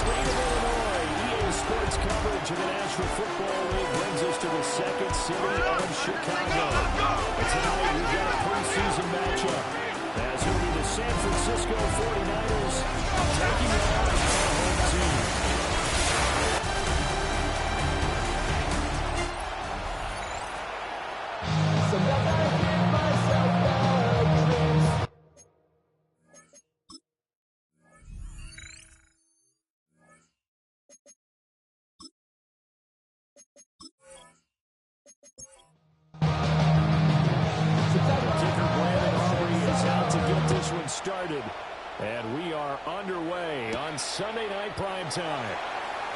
state of Illinois, EA Sports coverage of the National Football League brings us to the second city of Chicago. And tonight we've got a preseason matchup, as it'll be the San Francisco 49ers taking on our home team. Started, and we are underway on Sunday Night Primetime.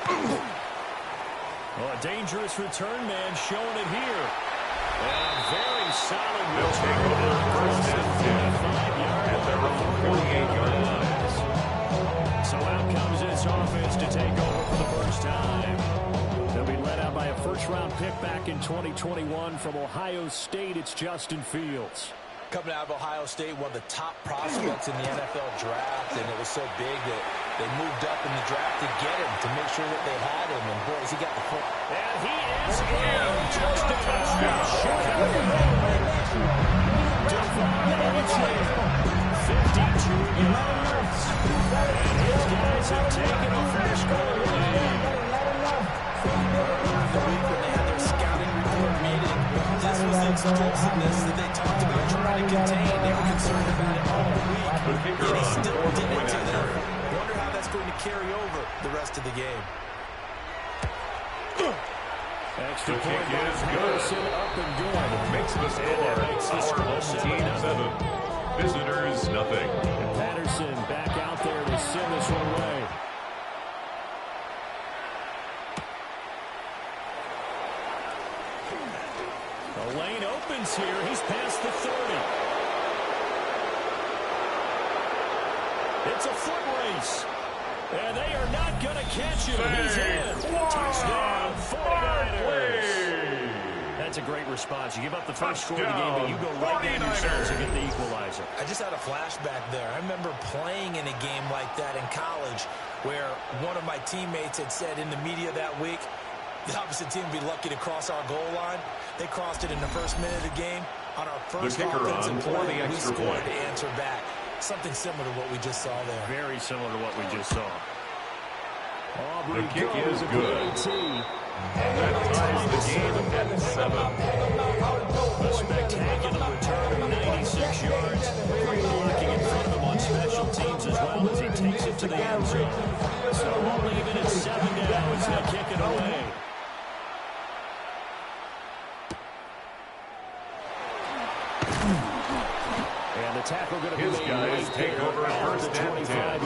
Oh, a dangerous return man showing it here. And a very solid return. First and 10 at their own 48-yard line. So out comes this offense to take over for the first time. They'll be led out by a first-round pick back in 2021 from Ohio State. It's Justin Fields. Coming out of Ohio State, one of the top prospects in the NFL draft, and it was so big that they moved up in the draft to get him, to make sure that they had him, and boys, he got the point. And he is in. Touchdown. Chicago. Devon Achane, 52 yards. And his guys have taken a first goal lead. The week when they had their scouting report meeting, this was the explosiveness that they talked about trying to contain. They were concerned about it all week, and he still did it to them. Wonder how that's going to carry over the rest of the game. Extra point is good. Up and good. Makes the score our home team 7. Visitors nothing. And Patterson back out there to send this one away. The lane opens here. He's past the 30. It's a foot race. And they are not going to catch him. He's in. Touchdown, 49ers. That's a great response. You give up the first score of the game, but you go right down yourselves and get the equalizer. I just had a flashback there. I remember playing in a game like that in college where one of my teammates had said in the media that week, the opposite team would be lucky to cross our goal line. They crossed it in the first minute of the game. On our first offensive play, we scored to answer back. Something similar to what we just saw there. Very similar to what we just saw. The kick is good. That ties the game at 7. A spectacular return of 96 yards. Great blocking in front of him on special teams as well as he takes it to the end zone. So we'll leave it at 7 now as they kick it away. And the tackle going to be his guys take over first and 10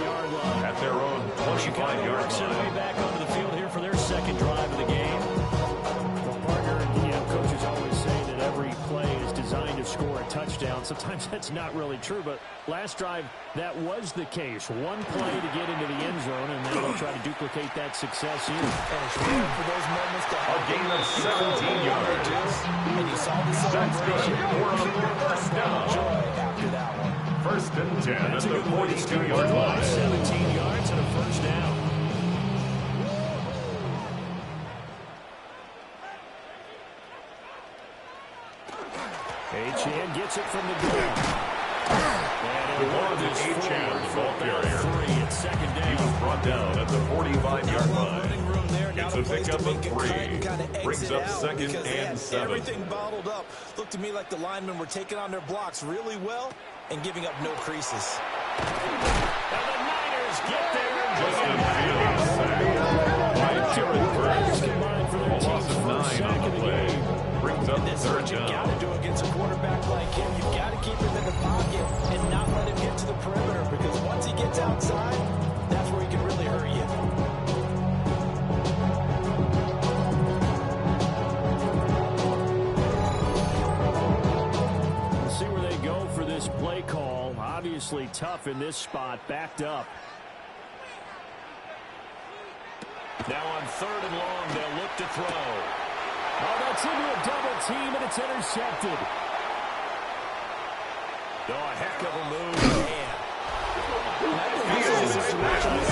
at their own 25-yard line. Way back onto the field here for their second drive of the game. Well, partner, coaches always say that every play is designed to score a touchdown. Sometimes that's not really true, but last drive, that was the case. One play to get into the end zone, and then they'll try to duplicate that success here. And it's rare for those moments to have a gain of 17 yards. And you saw the celebration. First down. After that one. First and 10 at the 42-yard line. 17 yards and a first down. Achane gets it from the goal. The one is Achane, the ball carrier. Second down. He was brought down at the 45-yard line. It's a pickup of 3. Brings up second and 7. Everything bottled up. Looked to me like the linemen were taking on their blocks really well and giving up no creases. And the Niners get there. Justin Fields sacked by Jared Burks. Loss of 9 on the play. Brings up third down. You've got to do against a quarterback like him. You've got to keep him in the pocket and not let him get to the perimeter, because once he gets outside, that's where he can really hurt you. We'll see where they go for this play call. Obviously tough in this spot, backed up. Now on 3rd and long, they'll look to throw. Oh, that's into a double team, and it's intercepted. Oh, a heck of a move. Man. Fields intercepted.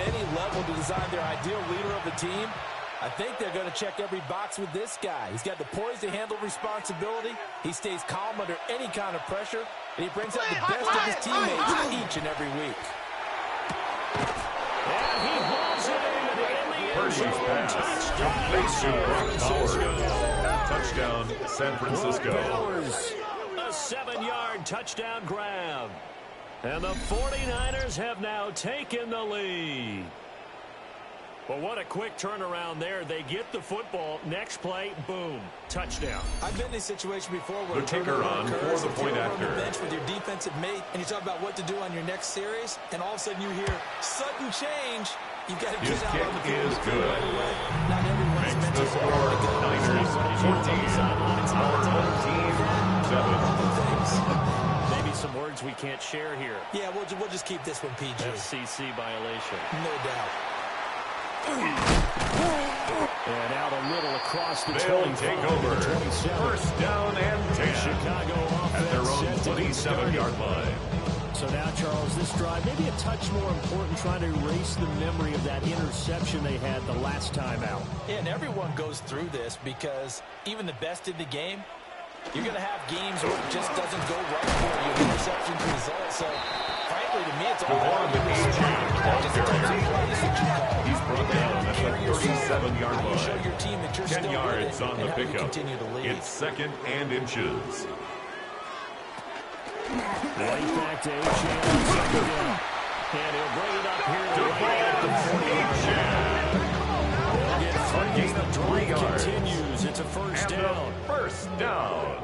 any level to design their ideal leader of the team, I think they're going to check every box with this guy. He's got the poise to handle responsibility. He stays calm under any kind of pressure, and he brings out the best of his teammates each and every week. And he hauls it in the Purdy's pass complete to Brock Powers. Touchdown, San Francisco. Powers, a 7-yard touchdown grab. And the 49ers have now taken the lead. Well, what a quick turnaround there. They get the football. Next play, boom, touchdown. I've been in this situation before where The kicker on for the point after. On the bench with your defensive mate, and you talk about what to do on your next series, and all of a sudden you hear sudden change. You've got to His get out on the kick field is good. right away. Not everyone's Makes meant the to score Niners 14. Our team 7. Maybe some words we can't share here. Yeah, we'll just keep this one PG. FCC violation. No doubt. And out a little across the They'll 25 take over. to the 27. First down and 10. Chicago At their own offense set to get started. 27-yard line. So now, Charles, this drive maybe a touch more important, trying to erase the memory of that interception they had the last time out. Yeah, and everyone goes through this because even the best in the game, you're going to have games where it just doesn't go right for you. Interceptions result. So, frankly, to me, it's all about the He's brought down at the 37-yard line. show your team that you're 10 still yards with it on and the how you pickup. continue to lead. It's second and inches. Right back to H.A. And he'll bring it up here to right at the 40-yard line. A gain of 3 yards. Continues. It's a first And down. a first down.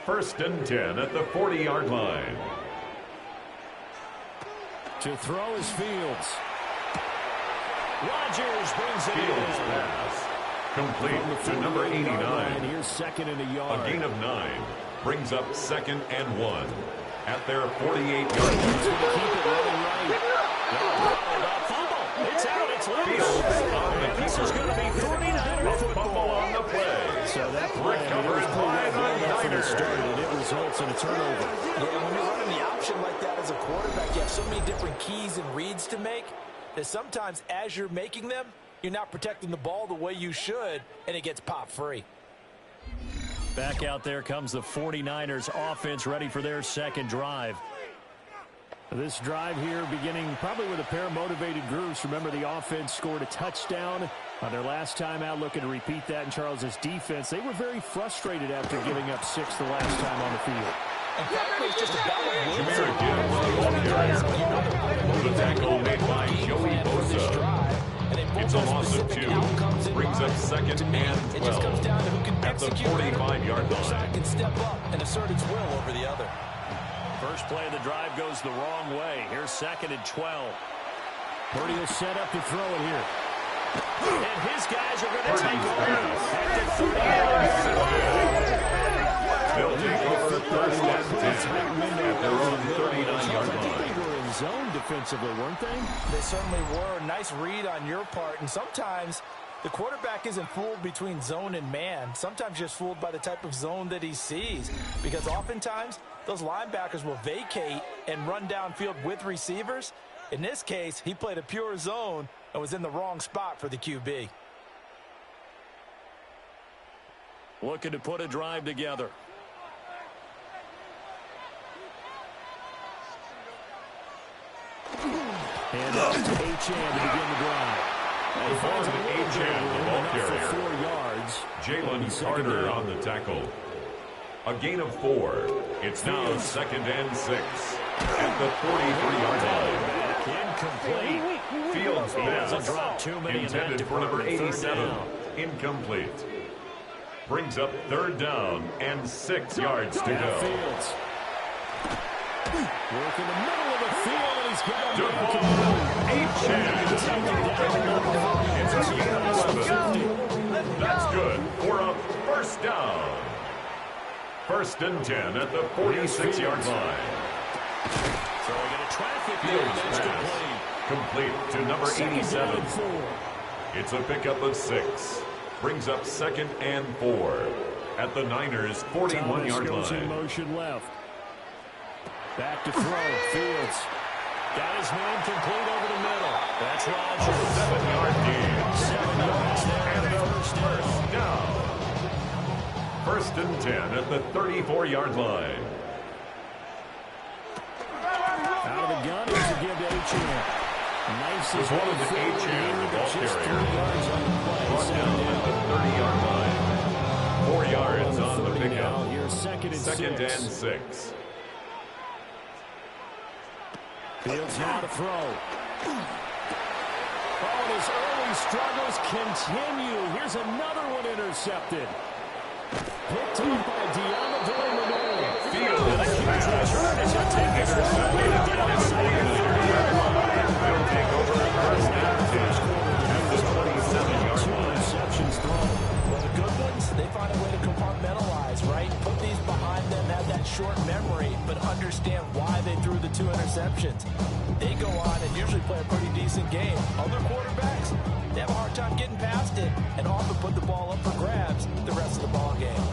First and 10 at the 40-yard line. To throw is Fields. Rodgers brings it Fields in. pass. Complete to number 89. And here's second and a yard. A gain of 9 brings up second and 1 at their 48-yard line. Keep it running right. Fumble. It's out. It's loose. Fields on the And this is going to be 49er football. Fumble on the play. So that play Recovered by the Niners. started. It results in a turnover. Yeah, when you're running the option like that as a quarterback, you have so many different keys and reads to make that sometimes as you're making them, you're not protecting the ball the way you should, and it gets pop free. Back out there comes the 49ers offense ready for their second drive. This drive here beginning probably with a pair of motivated groups. Remember, the offense scored a touchdown on their last time out, looking to repeat that in Charles's defense. They were very frustrated after giving up 6 the last time on the field. And frankly, it's just a battle of wills. Jameer Gibbs, the ball carrier. The tackle made by Joey Bosa. It's a loss of 2. Brings up second and 12. It just comes down to who can At the execute 45-yard Which side line. can step up and assert its will over the other. First play of the drive goes the wrong way. Here's second and 12. Purdy will set up to throw it here. And his guys are going to take over at the 30-yard line. They'll take over first and 10 at their own 39-yard line. They were in zone defensively, weren't they? They certainly were. Nice read on your part. And sometimes the quarterback isn't fooled between zone and man. Sometimes just fooled by the type of zone that he sees. Because oftentimes those linebackers will vacate and run downfield with receivers. In this case, he played a pure zone and was in the wrong spot for the QB. Looking to put a drive together. And up to H.A. to begin the drive. The ball to H.A., the ball For carrier. 4 yards. Jalen Carter on the tackle. A gain of 4. It's now second and 6 at the 43-yard line. Incomplete. Fields Doesn't pass drop too many in that intended for number department. Third 87. down. Incomplete. Brings up third down and 6 yards to Now go. Fields. Work in the middle of the field, and he's got him. It's a gain of 11. That's good for a first down. First and 10 at the 46-yard line. Throwing in a traffic Fields that's pass. complete. Complete to number Second 87. down and 4. It's a pickup of 6. Brings up second and 4 at the Niners' 41-yard Goes in line. motion left. Back to throw. Fields got his man complete over the middle. That's Rodgers. 7-yard gain. 7 yards there and a first down. First and 10 at the 34-yard line. Out of the gun, here's a give to Achane. Nice This one is Achane, the ball carrier. Brought down at the 30-yard line. 4 yards on the pickup. Here's second and six. Fields now to throw. Oh, and his early struggles continue. Here's another one intercepted. Picked up by Deommodore Lenoir. Fields And a huge return as he'll take it down the sideline. He'll take over first and 10 at the 27-yard line. Interceptions thrown. Well, the good ones, they find a way to compartmentalize, right? Put these behind them, have that short memory, but understand why they threw the 2 interceptions. They go on and usually play a pretty decent game. Other quarterbacks, they have a hard time getting past it and often put the ball up for grabs the rest of the ball game.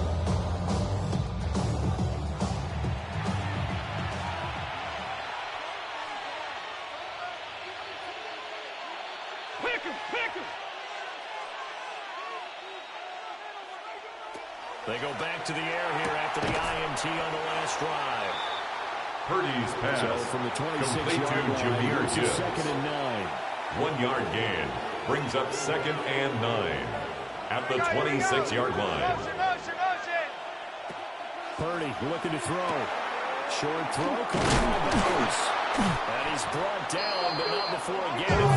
They go back to the air here after the INT on the last drive. Purdy's pass So from the 26-yard complete to line, Jameer it's Gibbs. second and 9. 1-yard gain brings up second and 9 at the 26-yard line. Purdy looking to throw. Short throw comes from the bounce. And he's brought down, but not before getting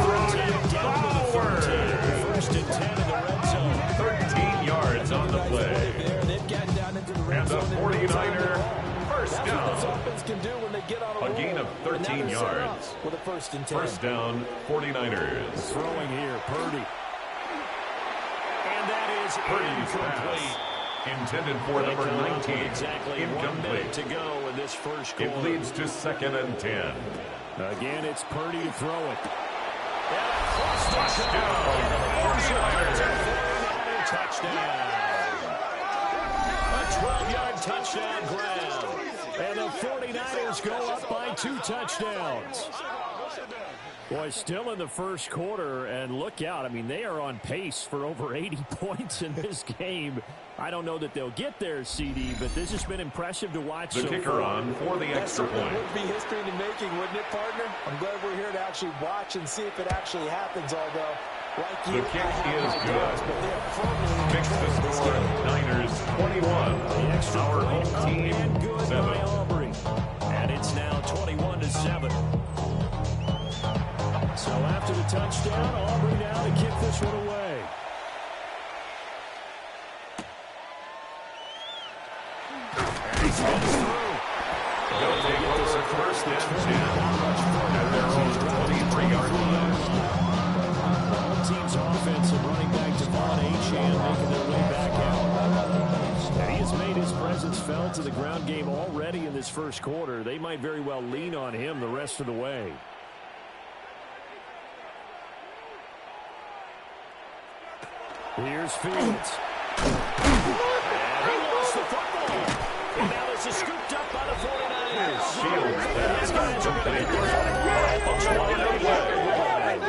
down to the 13. First and 10 in the red zone. 13 yards on the play. They've gotten down into the red And the zone. 49er first That's what this down. offense can do when they get on a A gain roll. of And now 13 they're set up yards. with a first and 10. First down, 49ers. Throwing here, Purdy. And that is Purdy's incomplete. pass intended for number 19. Exactly 1 minute Incomplete. to go in this first quarter. It leads to second and 10. Again, it's Purdy to throw it. Touchdown, 49ers. Touchdown. A 12-yard touchdown grab. And the 49ers go up by 2 touchdowns. Boy, still in the first quarter, and look out. I mean, they are on pace for over 80 points in this game. I don't know that they'll get there, CD, but this has been impressive to watch The so kicker far. on for the extra point. Would be history in the making, wouldn't it, partner? I'm glad we're here to actually watch and see if it actually happens, although, like you, The kick I have is my good. doubts, but they're firmly in Makes control the of this score game. Niners 21. The extra Our point home up team and good 7. by Aubrey. And it's now 21-7. So after the touchdown, Aubrey now to kick this one away. And he spins through. They'll take over first and 10 at their own 23-yard line. The home team's offense and running back Devon Achane making their way back out. And he has made his presence felt in the ground game already in this first quarter. They might very well lean on him the rest of the way. Here's Fields. And he lost the football. And now this is scooped up by the 49ers. Fields pass complete.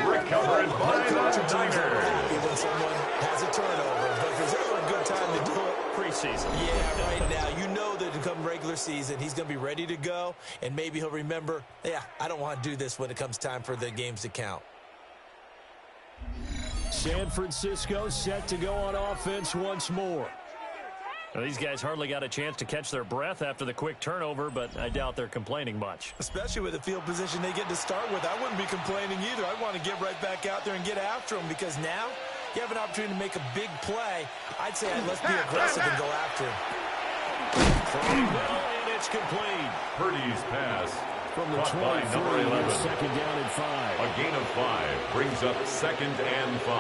Recovered by the Niners. When someone has a turnover, but if there's ever a good time to do it, Preseason. yeah, right now. You know that come regular season, he's going to be ready to go, and maybe he'll remember, yeah, I don't want to do this when it comes time for the games to count. San Francisco set to go on offense once more. Well, these guys hardly got a chance to catch their breath after the quick turnover, but I doubt they're complaining much. Especially with the field position they get to start with. I wouldn't be complaining either. I'd want to get right back out there and get after them because now you have an opportunity to make a big play. I'd say let's be aggressive and go after him. And it's complete. Purdy's pass From the caught by 23, number 11. here's second down and 5. A gain of 5 brings up second and 5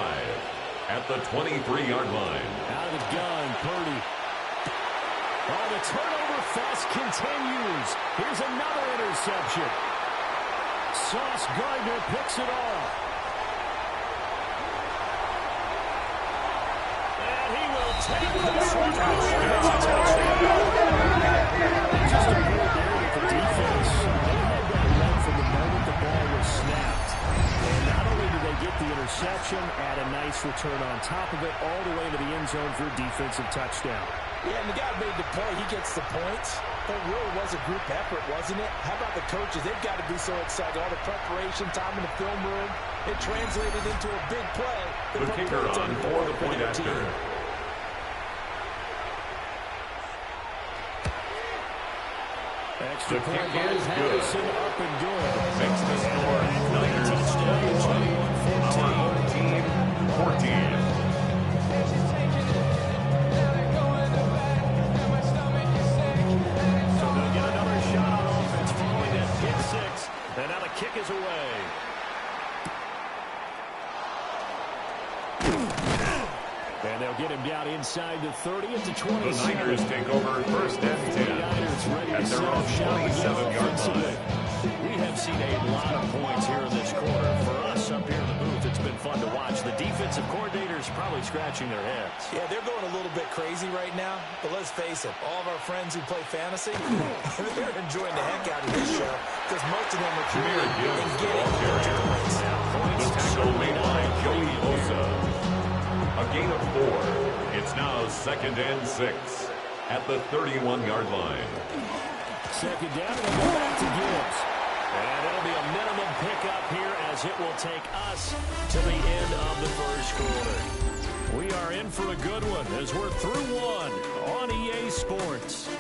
at the 23-yard line. Out of the gun, Purdy. Oh, the turnover fest continues. Here's another interception. Sauce Gardner picks it off. And he will take this one. Just a good there with the defense. They had that run from the moment the ball was snapped. And not only did they interception, add a nice return on top of it, all the way to the end zone for a defensive touchdown. Yeah, and the guy made the play. He gets the points. But it really was a group effort, wasn't it? How about the coaches? They've got to be so excited. All the preparation, time in the film room, it translated into a big play. The kicker on for the point after. Extra The point kick by is good. Harrison, up and good. Makes the score Niners 21, our home team 14. And now the kick is away. And they'll get him down inside the 30 at the 20. The Niners take over first and 10 at their own 27-yard line. We have seen a lot of points here in this quarter. For us up here in the booth, it's been fun to watch. The defensive coordinators probably scratching their heads. Yeah, they're going a little bit crazy right now. But let's face it, all of our friends who play fantasy, they're enjoying the heck out of this show because most of them are committed and getting the points. The tackle made by Joey Bosa. A gain of 4. It's now 2nd and 6 at the 31-yard line. Second down, and we'll go back to Gibbs. And it'll be a minimum pickup here as it will take us to the end of the first quarter. We are in for a good one as we're through one on EA Sports.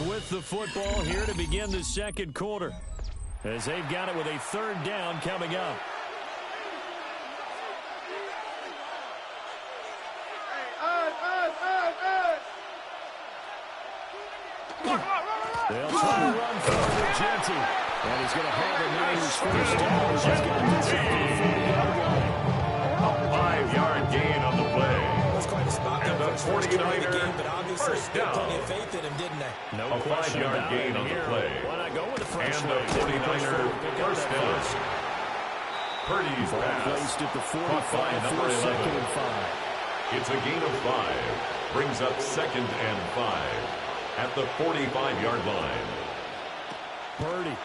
With the football here to begin the second quarter as they've got it with a third down coming up. They'll try to run forward with Genty, and he's going to have the Niners first down. He's got to get to the 40-yard line. A 5-yard gain on the play. And the 49er first down. Plenty of faith in him, didn't they? No a 5-yard gain on the play. Why not go with the fresh And the 49er first down. Purdy's pass placed at the 45 by number for 11. 2nd and 5. It's a gain of 5. Brings up 2nd and 5 at the 45-yard line. Purdy.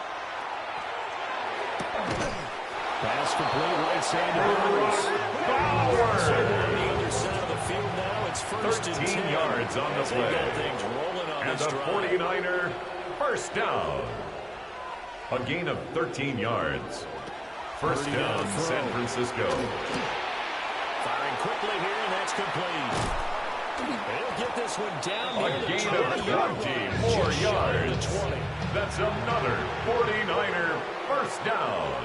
Pass complete, right side to Burns. On the other side of the field now, it's first and 13 yards on the play. Got things rolling on And this the drive. 49er first down. A gain of 13 yards. First Purdy down, down San Francisco. Firing quickly here, and that's complete. They'll get this one down A here. gain of 24 yards. 20. That's another 49er first down.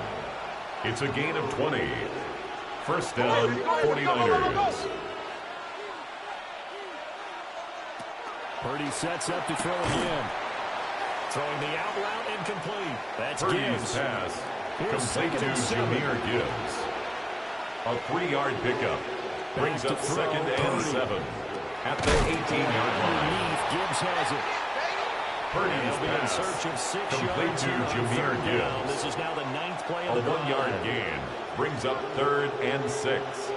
It's a gain of 20. First down, 49ers. Purdy sets up to throw again. Throwing the out route incomplete. That's Purdy's Gibbs. pass Here's complete to 2nd and 7. Jameer Gibbs. A 3-yard pickup brings up 2nd and 7 at the 18-yard line. Gibbs has it. Purdy's They'll be in pass search of 6 complete yards to here on Jameer third down. Gibbs. This is now the 9th play of A the 1-yard drive. gain brings up 3rd and 6.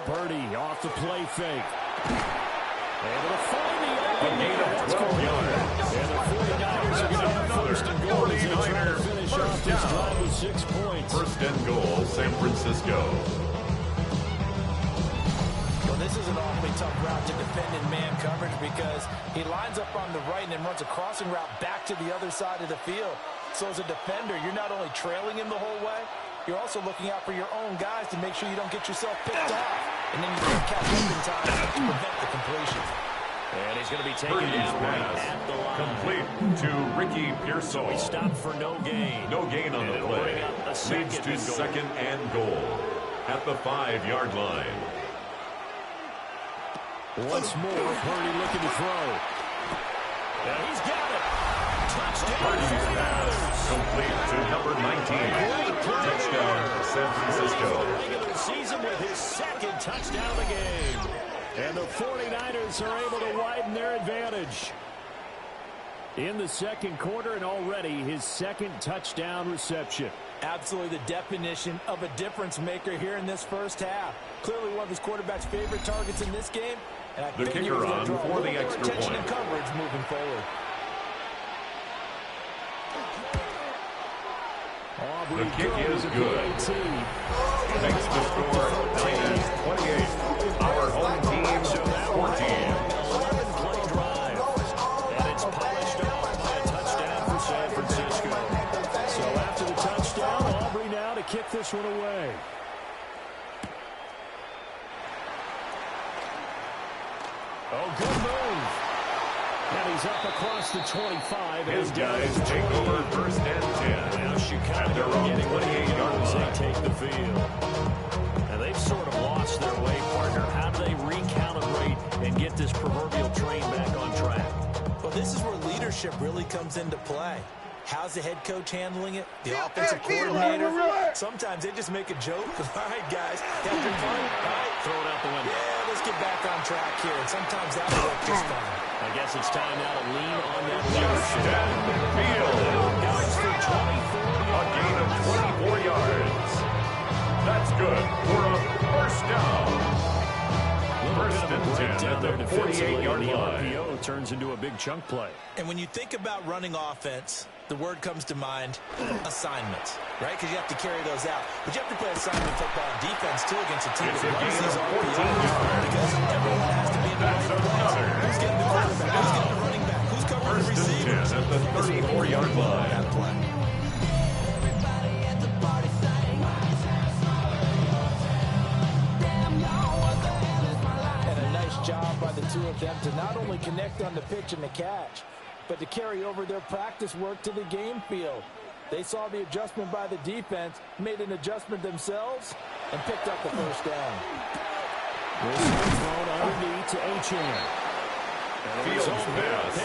Purdy off the play fake. Able to find the A open gain man. of That's 12 complete. yards. And the 49ers are going to have Another first and goal as they try to 49er finish first off this down. drive with 6 points. First and goal, San Francisco. Well, this is an awfully tough route to defend in man coverage because he lines up on the right and then runs a crossing route back to the other side of the field. So as a defender, you're not only trailing him the whole way, you're also looking out for your own guys to make sure you don't get yourself picked off. And then you can't catch up in time to prevent the completion. And he's going to be taken Purdy's down right pass at the line. complete to Ricky Pearsall. He stopped for no gain. No gain on And the it'll play. bring up a Leads to second 2nd and goal at the 5-yard line. Once more, Purdy looking to throw. And he's got it. Touchdown, Purdy's 49ers. pass complete to number 19. Touchdown, San Francisco. Regular season with his 2nd touchdown of the game. And the 49ers are able to widen their advantage. In the second quarter, and already his second touchdown reception. Absolutely the definition of a difference maker here in this first half. Clearly one of his quarterback's favorite targets in this game. And I the think kicker on for the extra attention point. and coverage moving forward. The kick is good. Makes the score 9-28. Our home team 14. 11-play drive. And it's polished off by a touchdown for San Francisco. So after the touchdown, Aubrey now to kick this one away. Oh, good move. And he's up across the 25. His guys take over first and 10. Now Chicago at their own getting 28-yard as line. they take the field. Now they've sort of lost their way, partner. How do they recalibrate and get this proverbial train back on track? Well, this is where leadership really comes into play. How's the head coach handling it? The offensive coordinator? Sometimes they just make a joke. All right, guys, have your fun. All right. Throw it out the window. Yeah, let's get back on track here. And sometimes that'll work just fine. I guess it's time now to lean on that Just leadership. field. Goes for 24 A gain of 24 yards. That's good for a first down. First and 10 at the 48-yard line. The RPO turns into a big chunk play. And when you think about running offense, the word comes to mind, assignments, right? Because you have to carry those out. But you have to play assignment football on defense, too, against a team It's a that runs gain these of RPOs. 14 yards. Because everyone has to be in the That's right place. another Who's getting the quarterback? Who's getting the running back? Who's covering the First and 10 receivers? at the 34-yard line. That play. And a nice job by the two of them to not only connect on the pitch and the catch, but to carry over their practice work to the game field. They saw the adjustment by the defense, made an adjustment themselves, and picked up the first down. This is thrown underneath to Achane. Field pass.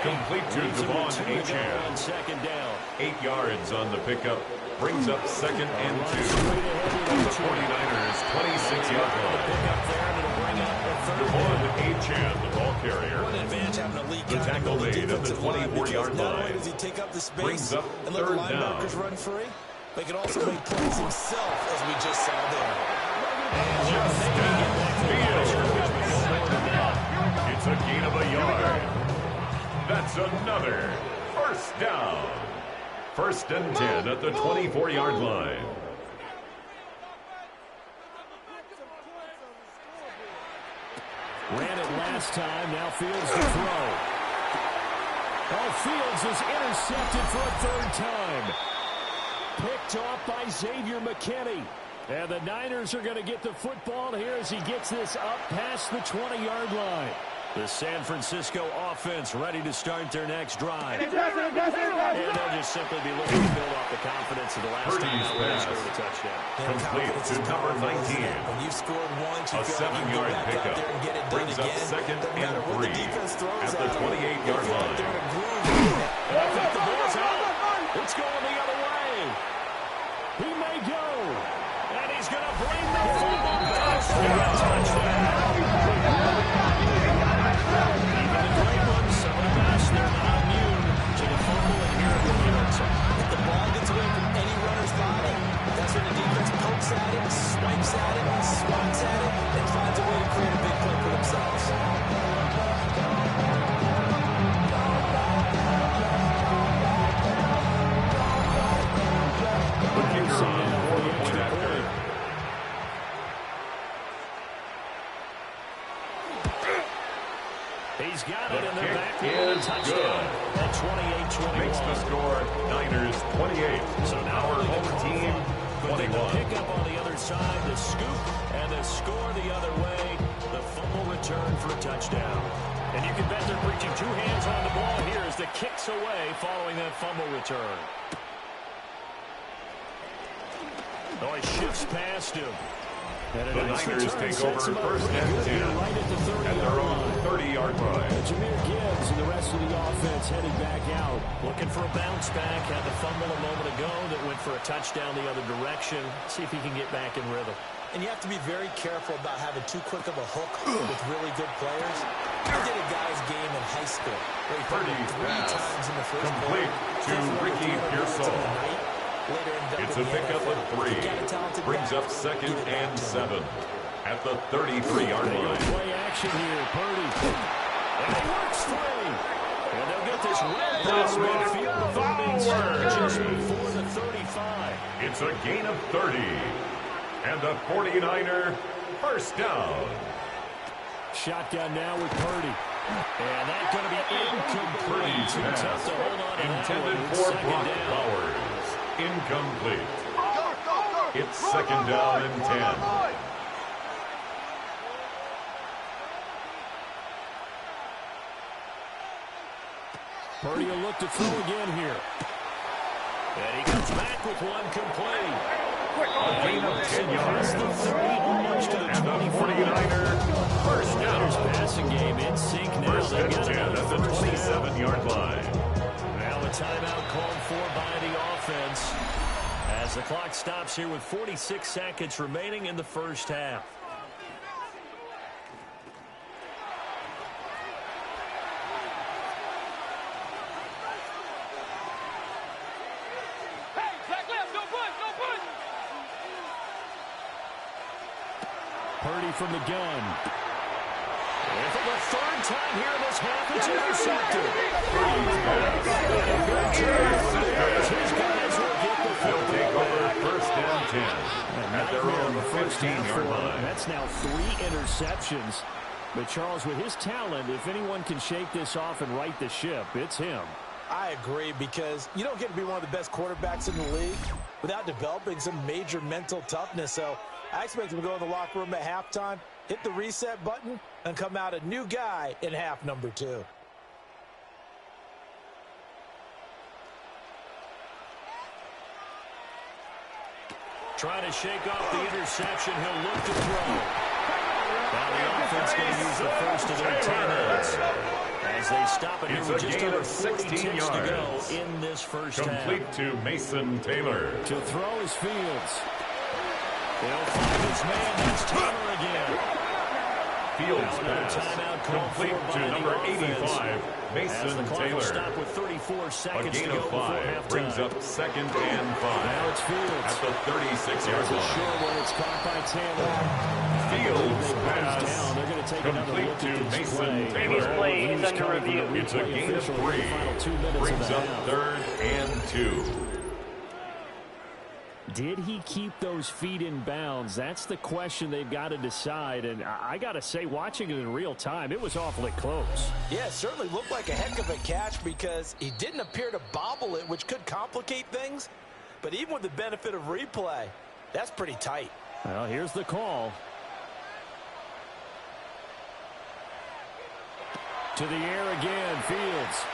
Complete to Devon Achane. On second down. 8 yards on the pickup. Brings up second and 2. At the 49ers' 26-yard line. Pick up there, and it'll bring up the third Devon down. Achane, the ball carrier. What an advantage having a lead The guy tackle on the made at the defensive line, 24-yard because not only line. does he take up the space Brings up and let the third linebackers down. run free, but he can also make plays himself, as we just saw there. Just field. It's a gain of a yard. That's another first down. First and 10 at the 24-yard line. Ran it last time. Now Fields to throw. Oh, Fields is intercepted for a third time. Picked off by Xavier McKinney. And the Niners are going to get the football here as he gets this up past the 20-yard line. The San Francisco offense ready to start their next drive. And they'll just simply be looking to build off the confidence of the last time out when they scored a touchdown. Complete to number 19. When you've scored once, you A feel like you can go 7-yard back out pickup. there and get it done Brings up again. second Doesn't and matter what the 3 defense throws at the at them. 28-yard They feel like line. they're in a groove. I think the ball's out. It's going the other way. He may go. And he's going to bring the football back for a touchdown. Even the great ones, some of the best, they're not immune to the fumble and here at the field. If the ball gets away from any runner's body, that's when the defense pokes at it, swipes at it, swats at it, and finds a way to create a big play for themselves. The kicker on for the point after. He's got it in the The back. kick is Touchdown good. at 28-21. Makes the score Niners 28. So now Our they home control team but then 21. the pickup on the other side, the scoop, and the score the other way. The fumble return for a touchdown. And you can bet they're preaching two hands on the ball here as the kick's away following that fumble return. Oh, he shifts past him. And The nice Niners return take sets over him up first pretty and good 10 here right at the 30-yard at their own line. 30-yard line. Jameer Gibbs and the rest of the offense heading back out. Looking for a bounce back. Had the fumble a moment ago that went for a touchdown the other direction. See if he can get back in rhythm. and you have to be very careful about having too quick of a hook with really good players. I did a guy's game in high school where he played 3 times in the first complete to Ricky Pearsall. It's a pickup of 3. Brings up 2nd and 7 at the 33-yard line. Play action here, Purdy. And he works 3. And they'll get this red pass midfield just before the 35. It's a gain of 30. And the 49er first down. Shotgun now with Purdy. And that's going to be incomplete. Purdy's pass intended for Brock Bowers. Incomplete. It's 2nd down and 10. Purdy will look to throw again here. And he comes back with one complete. A gain of 10 yards. And the 49er first down. Passing game in sync now. First and 10 at the 27-yard line. Now a timeout called for by the offense as the clock stops here with 46 seconds remaining in the first half. Purdy from the gun. And for the 3rd time here in this half, it's intercepted. His guys will get the They'll take over 1st and 10 at their own 15-yard line. That's now 3 interceptions. But Charles, with his talent, if anyone can shake this off and right the ship, it's him. I agree, because you don't get to be one of the best quarterbacks in the league without developing some major mental toughness. So I expect him to go in the locker room at halftime, hit the reset button, and come out a new guy in half number 2. Trying to shake off the interception. He'll look to throw. Now the offense going to use the first of their timeouts as they stop it here with just under 40 ticks to go in this first half. Complete to Mason Taylor. To throw is Fields. They'll find his man. That's Taylor again. Fields pass complete to number 85, Mason Taylor. Stop with 34 seconds a gain to go of 5 brings up 2nd and 5. Now it's Fields at the 36-yard line. Short one. It's caught by Taylor. Fields pass They're going to take complete to Mason Taylor. Play is under review. It's a gain of 3. Brings up 3rd and 2. Did he keep those feet in bounds? That's the question they've got to decide. And I got to say, watching it in real time, it was awfully close. Yeah, it certainly looked like a heck of a catch because he didn't appear to bobble it, which could complicate things. But even with the benefit of replay, that's pretty tight. Well, here's the call. To the air again, Fields.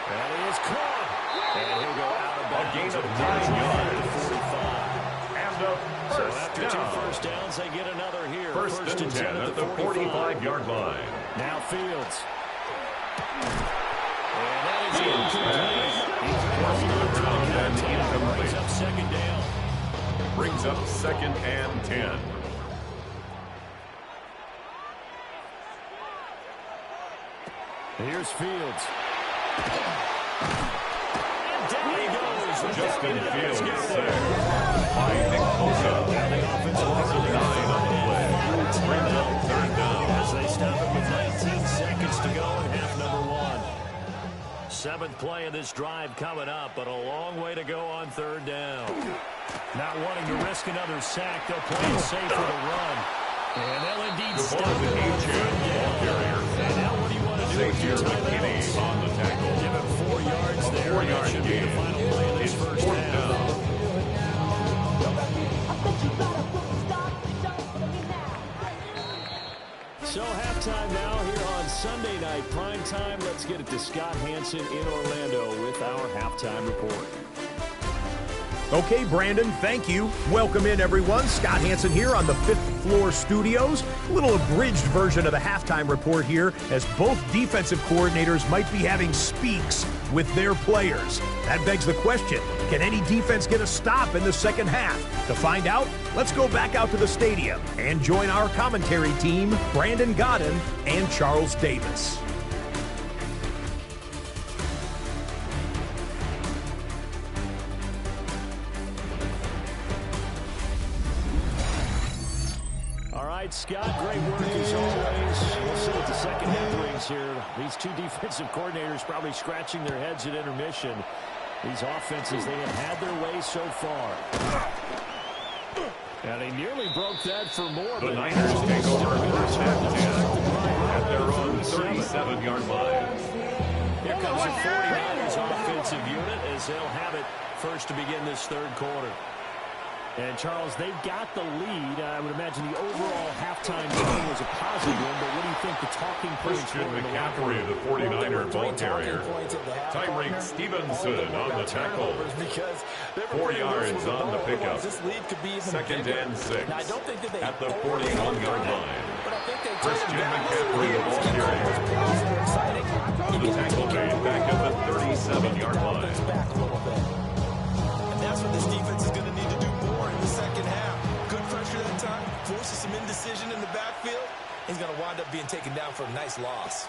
That is caught. And he'll go out of bounds. A gain of 9 yards. And a first after down. 2 first downs, they get another here. First and 10 at the 45-yard line. Now Fields. And that is incomplete. Brings up 2nd down. Brings up 2nd and 10. Here's Fields. And down he goes. Justin Fields said, by Nick Bosa. And the offensive loss of 9 on the play. Brings up 3rd down. As they stop it with 19 seconds to go in half number 1. 7th play of this drive coming up, but a long way to go on 3rd down. Not wanting to risk another sack, they'll play it safe with a run. And they'll indeed stop it. And now what do you want to do with your timeouts? On the tackle. Give him 4 yards there. 4-yard Should be the final play of this first half. So halftime now here on Sunday night prime time. Let's get it to Scott Hansen in Orlando with our halftime report. Okay, Brandon, thank you. Welcome in, everyone. Scott Hansen here on the 5th floor studios. A little abridged version of the halftime report here, as both defensive coordinators might be having speaks with their players. That begs the question, can any defense get a stop in the second half? To find out, let's go back out to the stadium and join our commentary team, Brandon Godden and Charles Davis. Scott, great work as always. We'll see what the second half brings here. These two defensive coordinators probably scratching their heads at intermission. These offenses, they have had their way so far. And he nearly broke that for more. The Niners take over first and 10 at their own 37-yard line. Here comes the 49ers offensive unit as they'll have it first to begin this third quarter. And, Charles, they've got the lead. I would imagine the overall halftime game was a positive one, but what do you think the talking points were? Christian McCaffrey, the 49er ball carrier. Tyreek Stevenson on the tackle. 4 yards on the pickup. Second and 6 at the 41-yard line. Christian McCaffrey, the ball carrier. The tackle made back at the 37-yard line. And that's what this defense is going to need to do more in the second half. Good pressure that time, forces some indecision in the backfield. He's going to wind up being taken down for a nice loss.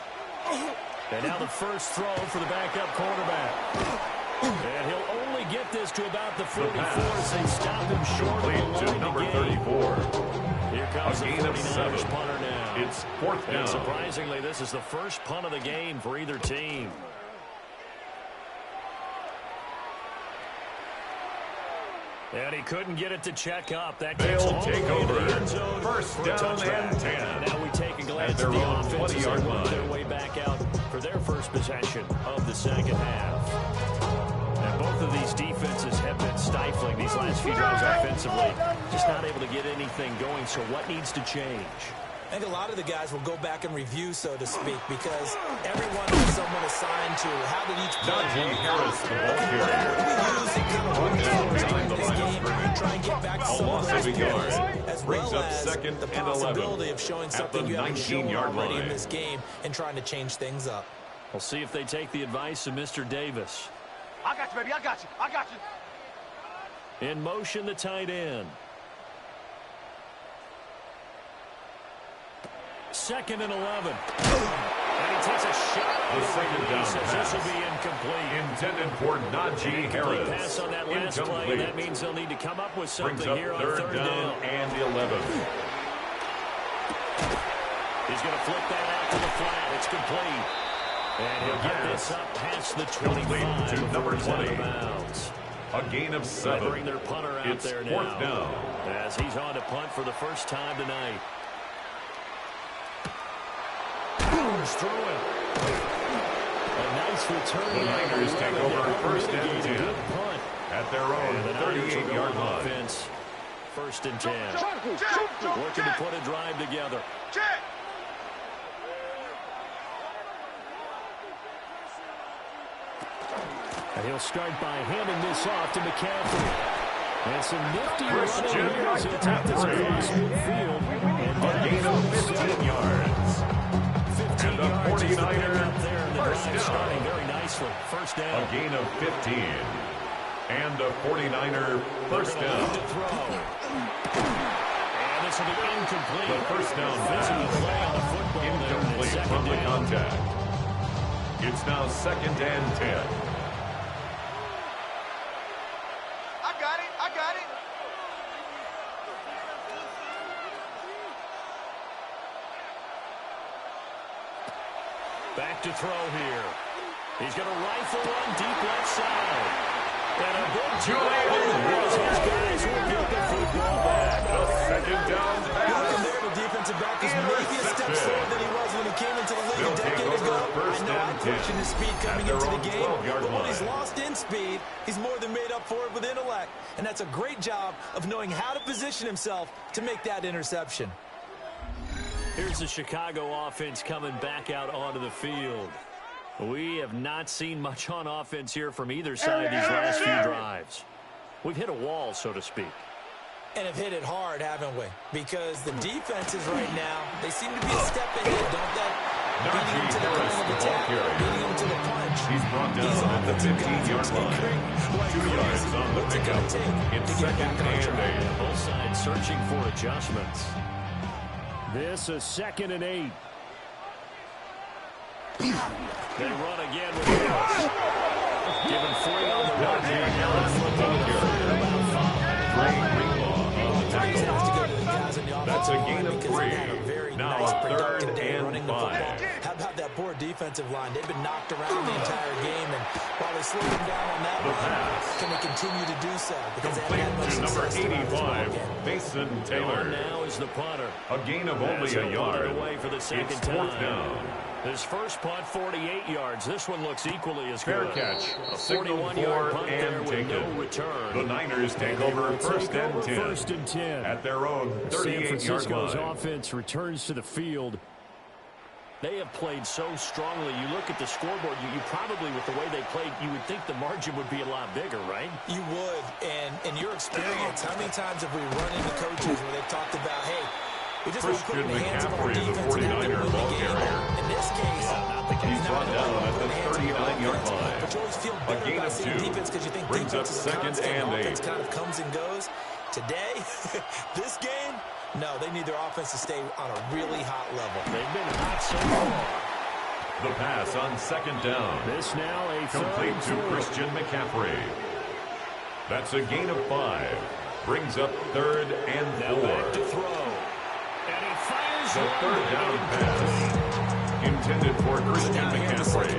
And now the first throw for the backup quarterback. And he'll only get this to about the 44 as they stop him short to number 34. Here comes a gain of 7. Punter now. It's fourth down. And surprisingly, this is the first punt of the game for either team. And he couldn't get it to check up. That they'll take over. First down and 10. Now we take a glance at the offense as they work their way back out for their first possession of the second half. And both of these defenses have been stifling these last few drives offensively. Just not able to get anything going. So what needs to change? I think a lot of the guys will go back and review, so to speak, because everyone has someone assigned to how did each play Harris, the ball carrier. Try and get back to some of those yards, as well as the possibility of showing something you haven't shown already in this game and trying to change things up. We'll see if they take the advice of Mr. Davis. I got you, baby. I got you. I got you. In motion, the tight end. Second and 11. And he takes a shot. The second down pass. This will be incomplete. Intended for Najee Harris. Pass on that last play. That means they'll need to come up with something here on third down. And 11. He's going to flip that out to the flat. It's complete. And he'll get this up past the 25 to number 20. A gain of 7. They bring their punter out it's there fourth now. Down. As he's on to punt for the first time tonight. Through it. A nice return. The Niners take over first and 10 at their own 38-yard line. Offense. First and 10. Working to put a drive together. And he'll start by handing this off to McCaffrey. And some nifty running here as he'll take this across midfield. And a gain of 15 yards. And the 49er first down. Starting very nicely. First down. A gain of 15. And a 49er first down. And this will be incomplete. The first down pass. Incomplete from the contact. It's now second and 10. I got it. I got it. Back to throw here. He's going to rifle one deep left side. And a big drive. His guys will get the football back. A second down pass. Looking there, the defensive back is maybe a step slower than he was when he came into the league a decade ago. I know I'm pushing his speed coming into the game, but when he's lost in speed, he's more than made up for it with intellect. And that's a great job of knowing how to position himself to make that interception. Here's the Chicago offense coming back out onto the field. We have not seen much on offense here from either side these last few drives. We've hit a wall, so to speak. And have hit it hard, haven't we? Because the defenses right now, they seem to be a step ahead, don't they? Beating them to the point of attack, beating them to the punch. He's brought down at the 15-yard line. 2 yards on the pickup. It's second and 8. Both sides searching for adjustments. This is 2nd and 8. They run again with Harris. Given 3 on the run here. Now it's looking about 5. That's a gain of 3. Now a 3rd and 5. How about that poor defensive line? They've been knocked around the entire game, and while they slow them down on that run, can they continue to do so? Because complete to number 85, Mason Taylor. Now is the punter. A gain of only a yard. Away for the second it's 4th down. His first punt, 48 yards. This one looks equally as fair good. Catch. A Signal 41-yard for punt and there with taken. no return. The Niners take over 1st and 10. 1st and 10. At their own 38-yard Francisco's line. offense returns to the field. They have played so strongly. You look at the scoreboard, you probably, with the way they played, you would think the margin would be a lot bigger, right? You would. And in your experience, how many times have we run into coaches where they've talked about, hey, we just want to put it in the hands of our defense and have them win the game. In this case, he's brought down at the 39-yard line. But you always feel better about seeing defense because you think brings up defense is a 2nd constant. and 8. Offense kind of comes and goes. Today, this game, no, they need their offense to stay on a really hot level. They've been hot so far. The pass on 2nd down. This now a complete to Christian McCaffrey. That's a gain of 5. Brings up 3rd and 4. Now back to throw. And he fires the 3rd down pass. Intended for Christian McCaffrey.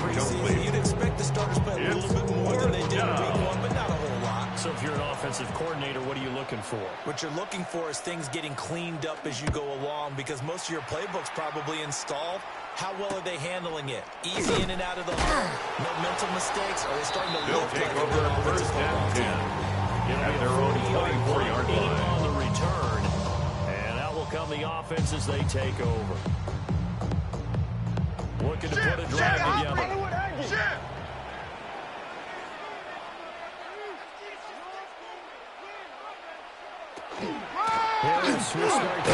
Incomplete. You'd expect the starters to play a little bit more than they did in week 1, but not a whole lot. So if you're an offensive coordinator, what are you looking for? What you're looking for is things getting cleaned up as you go along, because most of your playbook's probably installed. How well are they handling it? Easy in and out of the hole. No mental mistakes. Are they starting to They'll look take like over 1st and 10 at their own 24-yard line. On the return, and out will come the offense as they take over. Looking to put a drive together. Harris will start the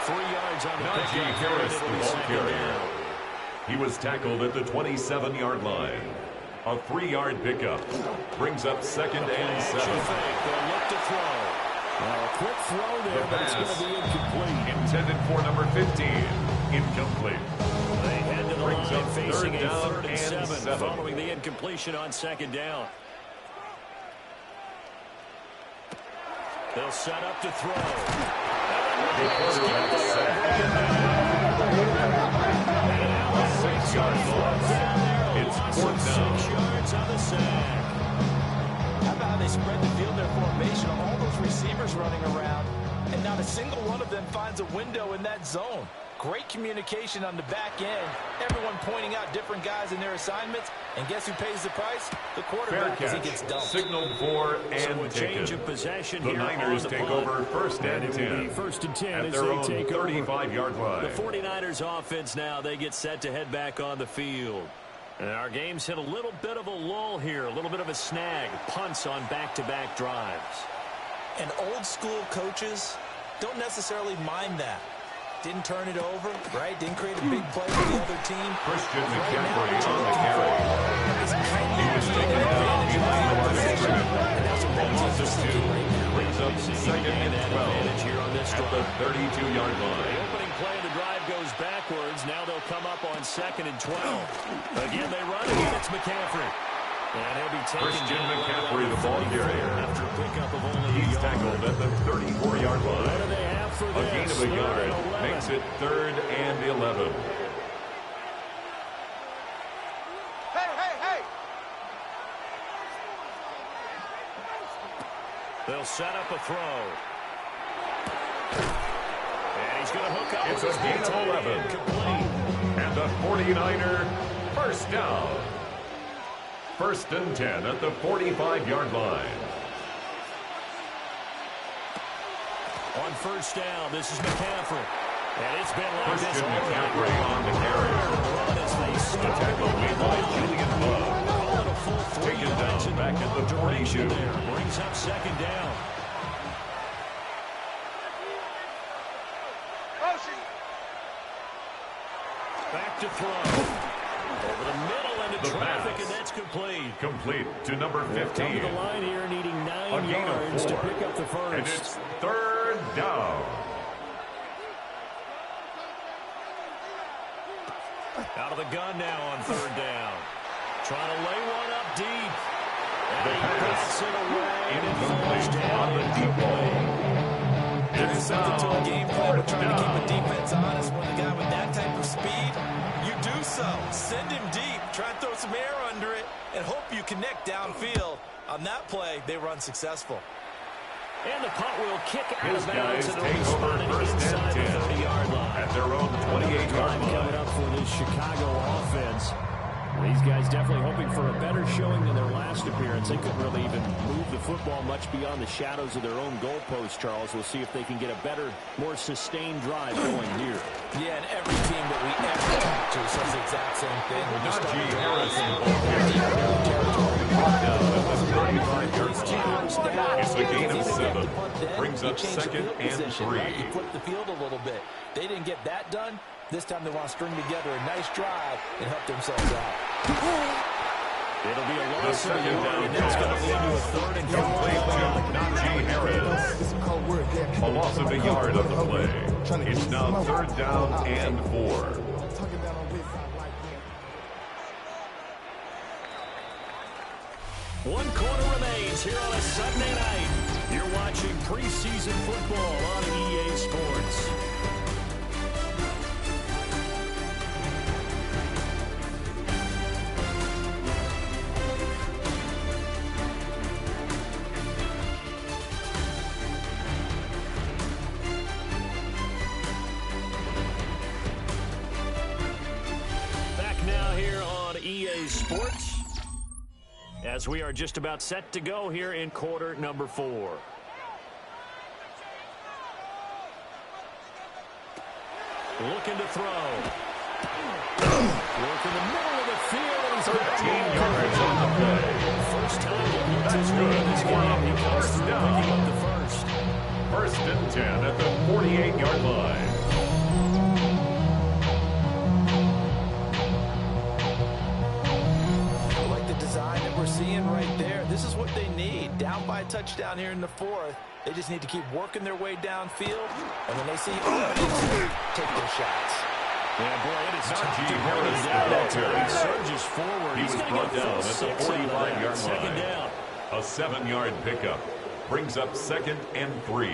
3 yards on the Najee Harris, the ball carrier. He was tackled at the 27-yard line. A 3-yard pickup brings up 2nd and 7. They'll look to throw. A quick throw there, but it's going to be incomplete. Intended for number 15. Incomplete. They head to the brings line up facing 3rd a down 3rd and 7 7. following the incompletion on 2nd down. They'll set up to throw. The quarterback sack. 6-yard loss. It's 4th down. 6 yards on the sack. How about how they spread the field, their formation, all those receivers running around, and not a single one of them finds a window in that zone. Great communication on the back end. Everyone pointing out different guys in their assignments. And guess who pays the price? The quarterback, as he gets dumped. Signaled for and so a taken. change of possession The here Niners on the take punt. over 1st and it 10. Will be 1st and 10 at as their they own take 35-yard line. The 49ers offense now, they get set to head back on the field. And our game's hit a little bit of a lull here, a little bit of a snag. Punts on back-to-back drives. And old school coaches don't necessarily mind that. Didn't turn it over, right? Didn't create a big play for the other team. Christian McCaffrey on the carry. He was taken down behind the line of scrimmage. Loss of 2. Brings up 2nd and 12 here on this at the 32-yard The line. opening play of the drive goes backwards. Now they'll come up on 2nd and 12. Again, they run it. It's McCaffrey. And he'll be taken Christian down McCaffrey, the ball carrier. after a pickup of only He's tackled at the 34-yard What do line. they have for A gain this? of a 3rd yard and 11. makes it 3rd and 11. Hey! They'll set up a throw. And he's going to hook up. It's a gain of 11. Complete. And the 49er 1st down. 1st and 10 at the 45-yard line. On 1st down, this is McCaffrey. And it's been like this Christian all McCaffrey night. on the carry. Run as they The stop. tackle made by Julian Love. Call it a full 3 Taken yards down in back at the direction 42. there. Brings up 2nd down. Back to throw. Over the complete. Complete to number 15. Come to the line here, needing 9 yards to pick up the first. And it's third down. Out of the gun now on third down. Trying to lay one up deep. And he puts it away. Incomplete on the deep ball. There's something to a game plan of trying to keep a defense honest when the guy with that type of speed, you do so. Send him deep. Try and throw some air under it and hope you connect downfield. On that play, they were unsuccessful. And the punt will kick out His of bounds guys and take over first inside the and 10 30-yard line. at their own 28-yard line. Coming up for this Chicago offense. These guys definitely hoping for a better showing than their last appearance. They couldn't really even move the football much beyond the shadows of their own goalpost, Charles. We'll see if they can get a better, more sustained drive going here. Yeah, and every team that we ever talk to says the exact same thing. We're just Najee starting Harrison to It's a gain of 7. Brings up second and 3. You flip the field a little bit. They didn't get that done. This time they want to string together a nice drive and help themselves out. It'll be a loss of a second yard, down and that's going to lead to a third and goal. Najee Harris. A loss of a yard on the play. It's now third down and 4. One quarter remains here on a Sunday night. You're watching preseason football on EA Sports. Back now here on EA Sports, as we are just about set to go here in quarter number 4. Looking to throw. Work in the middle of the field. And he's 13 yards on the play. first time he gets his way in this game. He comes through picking up the first. First and 10 at the 48-yard line. Design that we're seeing right there. This is what they need. Down by a touchdown here in the 4th. They just need to keep working their way downfield. And when they see openings, take their shots. Yeah, boy, it is Najee Harris, the ball He surges forward. He was brought down at the 45-yard second line. down. A 7-yard pickup. Brings up second and 3.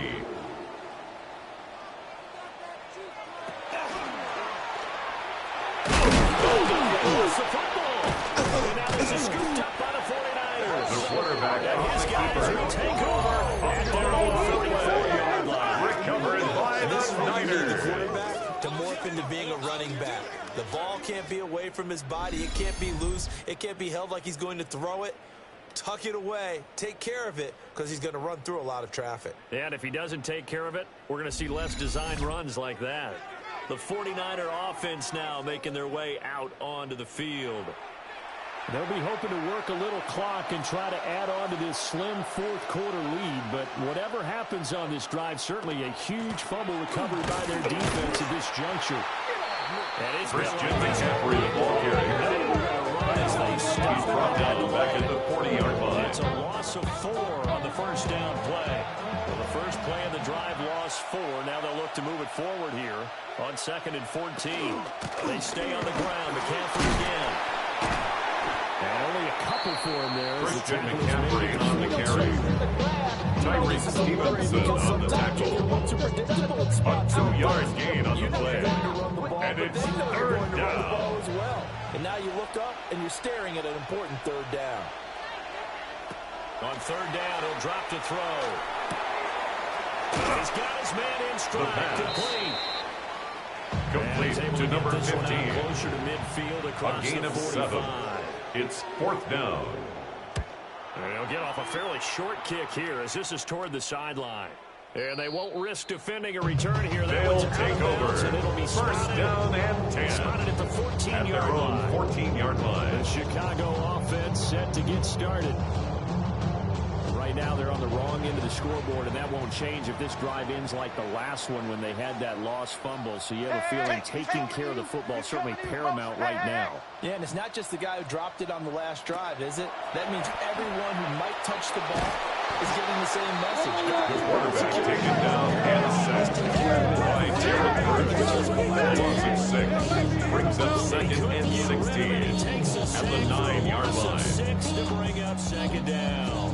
This is scooped up by the 49ers. The quarterback And his guys will take over at their own 44-yard line. recovered by the The Niners. quarterback to morph into being a running back. The ball can't be away from his body. It can't be loose. It can't be held like he's going to throw it. Tuck it away. Take care of it because he's going to run through a lot of traffic. And if he doesn't take care of it, we're going to see less designed runs like that. The 49er offense now making their way out onto the field. They'll be hoping to work a little clock and try to add on to this slim fourth quarter lead. But whatever happens on this drive, certainly a huge fumble recovery by their defense at this juncture. And it's Christian McCaffrey, the ball carrier. He's brought down back at the 40-yard line. It's a loss of 4 on the first down play. Well, the first play of the drive lost 4. Now they'll look to move it forward here on 2nd and 14. They stay on the ground. McCaffrey again. And only a couple for him there. Christian McCaffrey on the carry. Tyreek Stevenson on the tackle. A 2-yard gain on the play. And it's third down. And now you look up and you're staring at an important third down. On third down, he'll drop to throw. He's got his man in stride. Complete to number 15. Closer to midfield across A gain the of 45. 7. It's fourth down. And he'll get off a fairly short kick here as this is toward the sideline. And they won't risk defending a return here. They'll take over. And it'll be First down and 10. Spotted at the 14-yard line. 14-yard line. The Chicago offense set to get started. right now they're on the wrong end of the scoreboard, and that won't change if this drive ends like the last one when they had that lost fumble. So you have a feeling taking care of the football is certainly paramount right now. Yeah, and it's not just the guy who dropped it on the last drive, is it? That means everyone who might touch the ball is getting the same message. The quarterback taken down and sacked by Derek Burns. Loss of 6. Brings up second and 16 at the 9-yard line. 6 to bring up second down.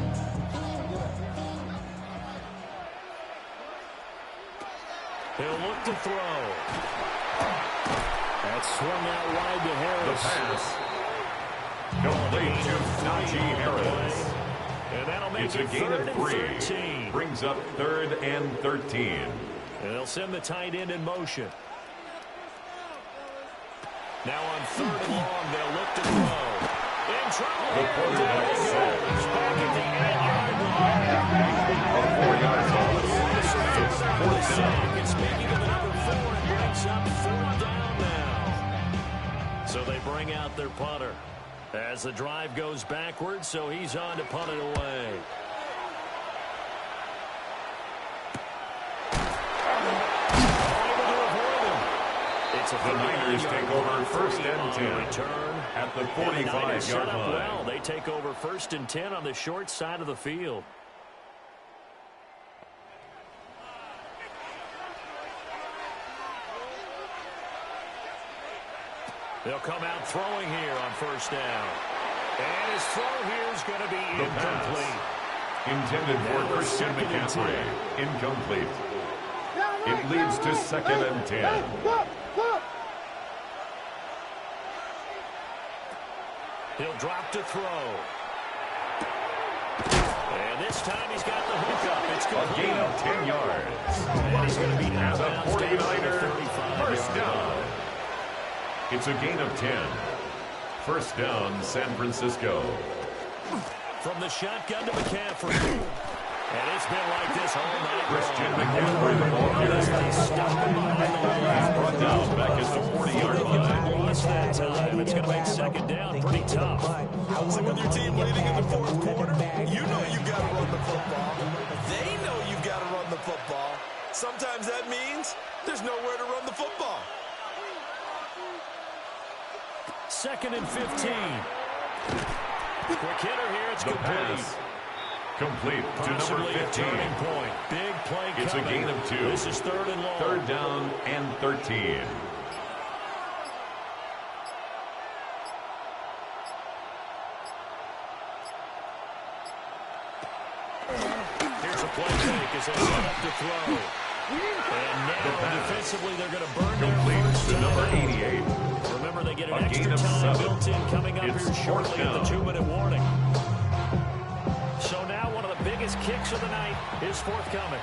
He'll look to throw. That's swung out wide to Harris. The pass. Complete to Najee Harris. And that'll make it's a gain of 3. 13. Brings up 3rd and 13. And they'll send the tight end in motion. Now on 3rd and long, they'll look to throw. In trouble. The quarterback says. Back at the 8-yard line. 4 yards off. It's 4th down. It's making it the number 4 and brings up 4th down now. So they bring out their punter as the drive goes backwards, so he's on to punt it away. The Niners take over 1st and 10 return at the 45-yard line. Well, they take over 1st and 10 on the short side of the field. They'll come out throwing here on 1st down. And his throw here is going to be incomplete. Intended for Christian McCaffrey. Incomplete. It leads to 2nd and 10. He'll drop to throw. And this time he's got the hook up. It's a gain of 10 yards. And he's going to be as a down 49er 1st down. It's a gain of 10. 1st down, San Francisco. From the shotgun to McCaffrey. And it's been like this all night. Christian McCaffrey, the ball carrier. Brought down back at the 40-yard line. Lost that time. It's going to make 2nd down pretty tough. So with your team leading in the 4th quarter, you know you've got to run the football. They know you've got to run the football. Sometimes that means there's nowhere to run the football. 2nd and 15. Quick hitter here. It's the complete. Pass. Complete to Possibly number 15. A turning point. Big play it's coming. A gain of 2. This is 3rd and long. 3rd down and 13. Here's a play fake as they set up to throw. And now defensively they're going to burn complete their 1st to number time. 88. Remember, they get an a extra time built in coming up here shortly at the 2-minute warning. So now one of the biggest kicks of the night is forthcoming.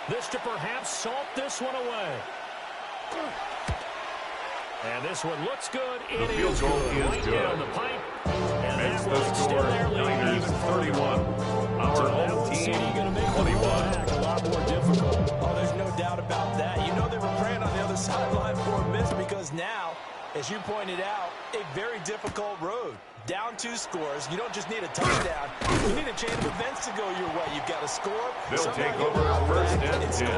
This to perhaps salt this one away. And this one looks good. The field goal is good. Down the pipe. And makes that the one score still there, Niners 31. Our home team 21. A lot more difficult. Oh, there's no doubt about that. You know they were praying on the other sideline for a miss because now, as you pointed out, a very difficult road. Down 2 scores. You don't just need a touchdown. You need a chain of events to go your way. You've got to score. They'll take over 1st and 10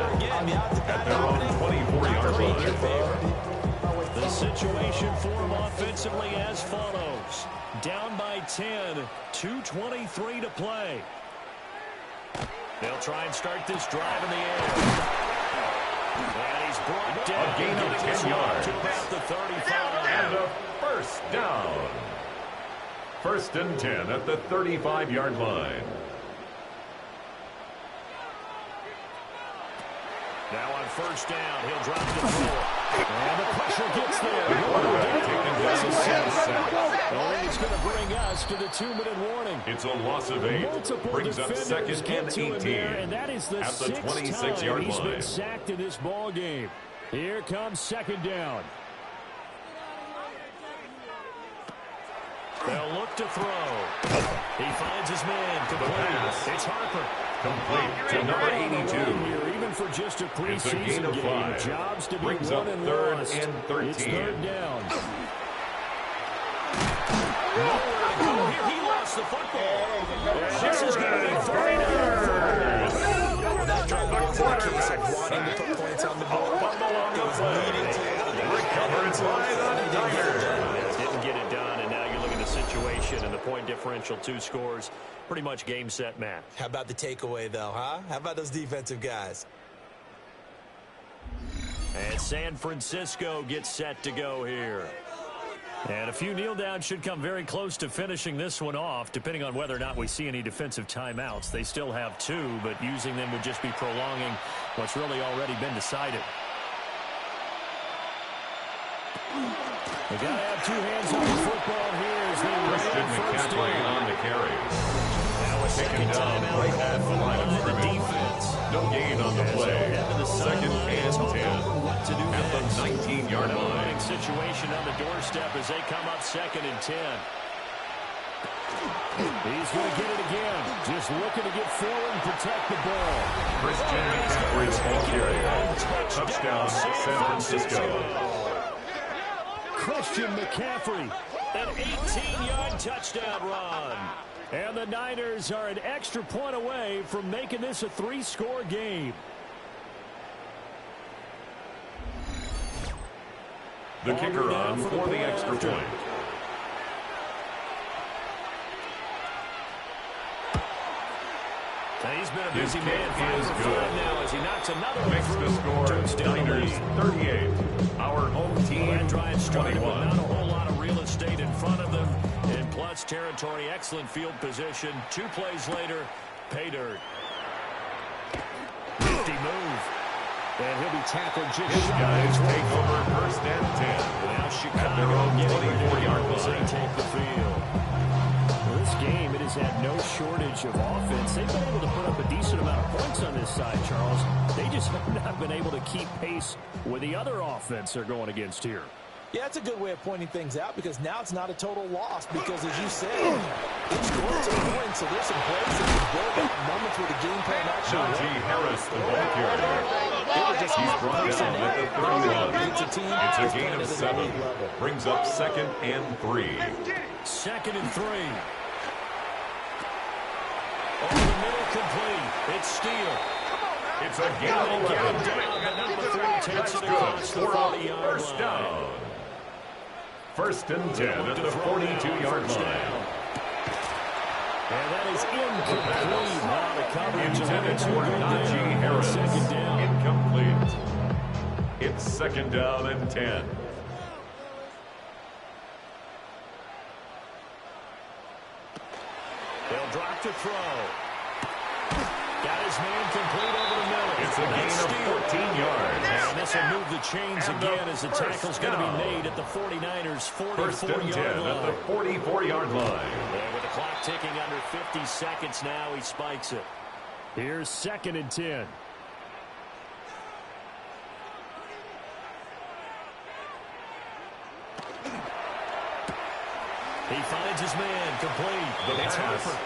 at their own 24-yard line. The situation for them offensively as follows. Down by 10, 2:23 to play. They'll try and start this drive in the air. And he's brought down. A gain of 10 yards. To about the 35. And a 1st down. 1st and 10 at the 35-yard line. Now on 1st down, he'll drop the throw. And the pressure gets there. The quarterback taken down and sacked. And it's going to bring us to the 2-minute warning. It's a loss of 8. Multiple brings up 2nd and 18 and that is the at the 26-yard he's line. been sacked in this ball game. Here comes 2nd down. They'll look to throw. He finds his man. The pass. It's Harper. Complete to number 82. Here, even for just a It's a gain preseason of game, 5. jobs to be Brings won up and 3rd lost. and 13. It's 3rd down. Nowhere to go here. He lost the football. And this is going to be 39 by the Niners. Didn't get it done, and now you look at the situation and the point differential, 2 scores, pretty much game, set, match. How about the takeaway, though, huh? How about those defensive guys? And San Francisco gets set to go here. And a few kneel downs should come very close to finishing this one off, depending on whether or not we see any defensive timeouts. They still have 2, but using them would just be prolonging what's really already been decided. They got to have 2 hands on the football here as they Christian McCaffrey on the carry. Now a second timeout right at the line of the scrimmage. defense. No gain on the play. Second and 10 at the 19-yard line. Situation on the doorstep as they come up 2nd and 10. He's going to get it again. Just looking to get forward and protect the ball. Christian McCaffrey, the ball carrier. Touchdown, San Francisco. Christian McCaffrey, an 18-yard touchdown run. And the Niners are an extra point away from making this a 3-score game. The kicker on for the extra point. He's been a busy man. 5 for 5 now as he knocks another one Makes the score Niners 38. Our home team that drive started with 21. not a whole lot of real estate in front of them. In plus territory, excellent field position. 2 plays later, pay dirt. Nifty move. And he'll be tackled just His shy. guys take over 1st and 10. Now At Chicago their own getting ready 24-yard as they line. take the field. Well, this game, it has had no shortage of offense. They've been able to put up a decent amount of points on this side, Charles. They just have not been able to keep pace with the other offense they're going against here. Yeah, that's a good way of pointing things out because now it's not a total loss because, as you said, each quarter's a point, so there's some plays that can build up moments where the game plan actually Najee Harris, the ball carrier. He's brought down at the 31. It's a gain of 7. Brings up 2nd and 3. 2nd and 3. Over the middle, complete. It's Steele. It's a gain of 11. That's good for a first down. 1st and 10 at the 42-yard line. And that is incomplete. Now the coverage Intended for Najee Harris. Incomplete. It's 2nd down and 10. They'll drop to throw. Got his man complete over the middle. It's a gain of 14 yards. And this will move the chains And again as the tackle's going to be made at the 49ers' 44-yard line. At the 44-yard line. And with the clock ticking under 50 seconds now, he spikes it. Here's 2nd and 10. He finds his man complete. The It's pass. Harper.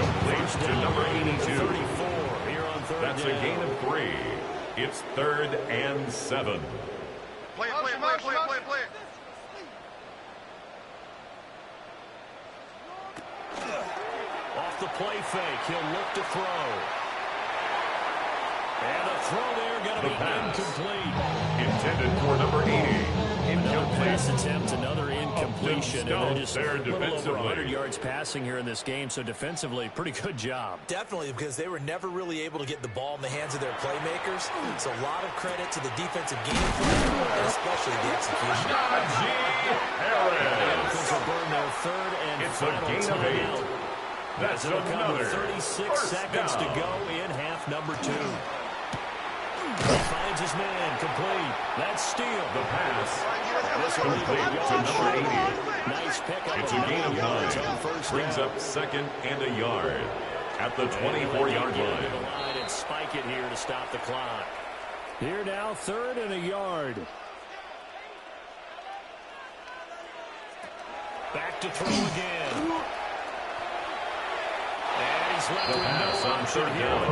Complete to number 82. 34 here on 3rd That's down. a gain of 3. It's 3rd and 7. Play. Off the play fake, he'll look to throw. And the throw there going to be incomplete. Intended for number 80. Another pass Incomplete. attempt, another incompletion. And they're just There a little over defensively. 100 yards passing here in this game, so defensively, pretty good job. Definitely, because they were never really able to get the ball in the hands of their playmakers. So a lot of credit to the defensive game plan, and especially the execution. Najee Harris. Defense will burn their 3rd and It's a final gain of 8. timeout. That's It'll come another with 36 first seconds down. to go in half number 2. He finds his man complete. That's Steele. The pass. This will be Complete to number 80. Nice pickup. It's a gain of 9. On first Brings down. up 2nd and a yard at the 24-yard Get to line. the line and spike it here to stop the clock. Here now, 3rd and a yard. Back to throw again. And he's left The with pass no on option 3rd here. down.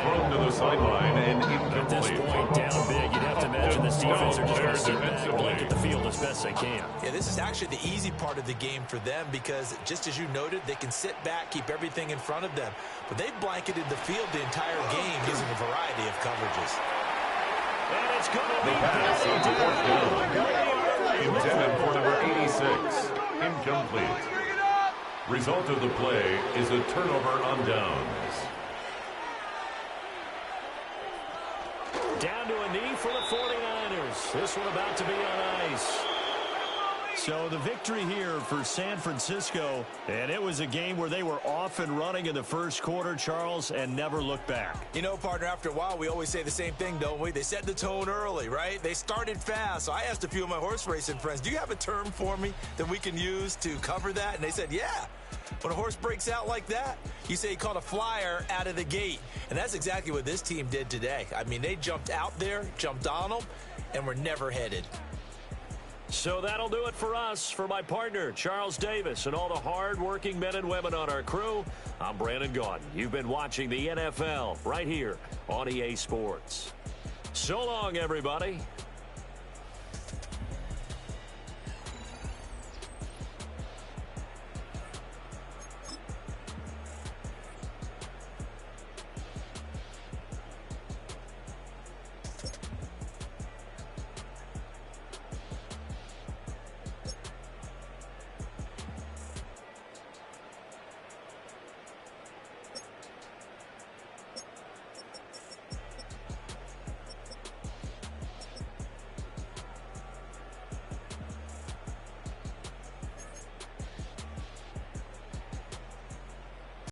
Thrown to the sideline and At this incomplete. point, down big, you'd have to imagine this defense are just going to sit back, defensively. blanket the field as best they can. Yeah, this is actually the easy part of the game for them because, just as you noted, they can sit back, keep everything in front of them. But they've blanketed the field the entire game using a variety of coverages. And it's going to The be pass on 4th down. Intended for number 86. Incomplete. Result of the play is a turnover on downs. Down to a knee for the 49ers. This one about to be on ice. So the victory here for San Francisco, and it was a game where they were off and running in the first quarter, Charles, and never looked back. You know, partner, after a while, we always say the same thing, don't we? They set the tone early, right? They started fast. So I asked a few of my horse racing friends, do you have a term for me that we can use to cover that? And they said, yeah. When a horse breaks out like that, you say he caught a flyer out of the gate. And that's exactly what this team did today. I mean, they jumped out there, jumped on them, and were never headed. So that'll do it for us. For my partner, Charles Davis, and all the hard-working men and women on our crew, I'm Brandon Gaudin. You've been watching the NFL right here on EA Sports. So long, everybody.